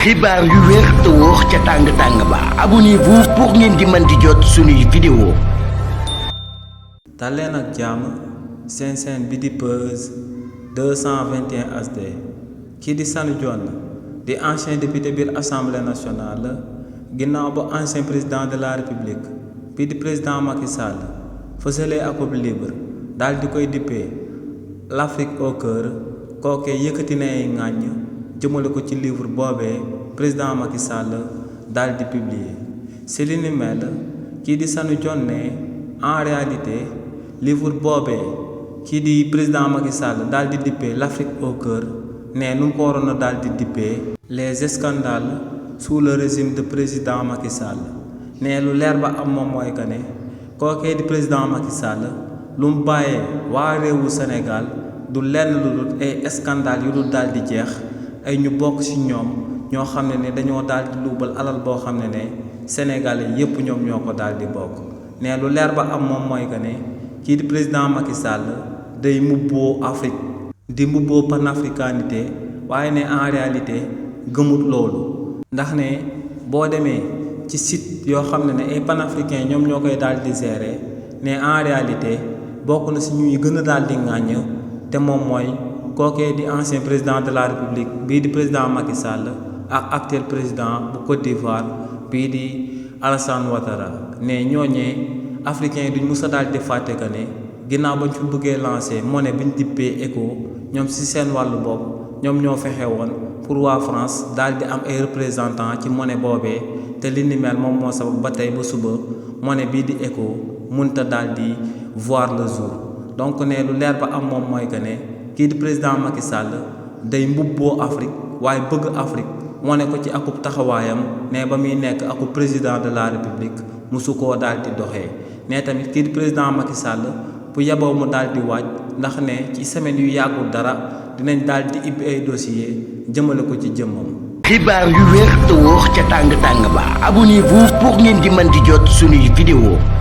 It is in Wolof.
xibaar yu wér te wóor ca tàng ba abonnez-vous pour ngeen di mën di jot suñuy vidéo. dal leen ak jàmm seen chaîne bi di Buzz 221 HD kii di Sanu Dione di ancien député biir assemblée nationale ginnaaw ba ancien président de la république bii di président Macky Sall fësalee akub libre daal di koy dippee l'Afrique au cœur kookee yëkkati na ay ŋàññ jëmale ko ci livre boobee président Macky Sall daal di publier si li ni mel kii di Sanu Dione ne en réalité livre boobee kii di président Macky Sall daal di dippee l'Afrique au cœur ne nu mu ko waroon a daal di dippee les scandales sous le régime de président Macky Sall ne lu leer ba am moom mooy que ne kookee di président Macky Sall lu mu bàyyee waa réewu Sénégal du lenn lu dul ay scandale yu dul daal di jeex ay ñu bokk ci ñoom ñoo xam ne dañoo daal di luubal alal boo xam ne Sénégalais yépp ñoom ñoo ko daal di bokk ne lu leer ba am moom mooy que ne kii di président Macky Sall day mbubboo Afrique di mbubboo panafricanité waaye ne en réalité gëmut loolu ndax ne boo demee ci site yoo xam ne ay panafricains ñoom ñoo koy daal di gérer ne en réalité bokk na ci ñuy gën a daal di ŋàññ te moom mooy kookee di ancien président de la république bii di président Macky Sall ak actuel président bu Côte d'Ivoire bii di Alassane Ouattara ne ñooñee africains yi duñ mës a daal di fàtte que ne ginnaaw bañ fi bëggee lancer monnaie biñ dippee ECO ñoom ci seen wàllu bopp ñoom ñoo fexe woon pour waa France daal di am ay représentants ci monnaie boobee te li ni mel moom moo sabab ba tey ba suba monnaie bii di ECO mënta daal di voir le jour donc ne lu leer ba am moom mooy que ne kii di président Macky Sall day mbubboo Afrique waaye bëgg Afrique wane ko ci akub taxawaayam ne ba muy nekk akub président de la république musu koo daal di doxee ne tamit kii di président Macky Sall bu yeboo mu daal di waaj ndax ne ci semaine yu yàggul dara dinañ daal di ibbi ay dossier jëmale ko ci jëmmam. xibaar yu wér te wóor ca tàng ba abonnez-vous pour ngeen di mën di jot suñuy vidéo.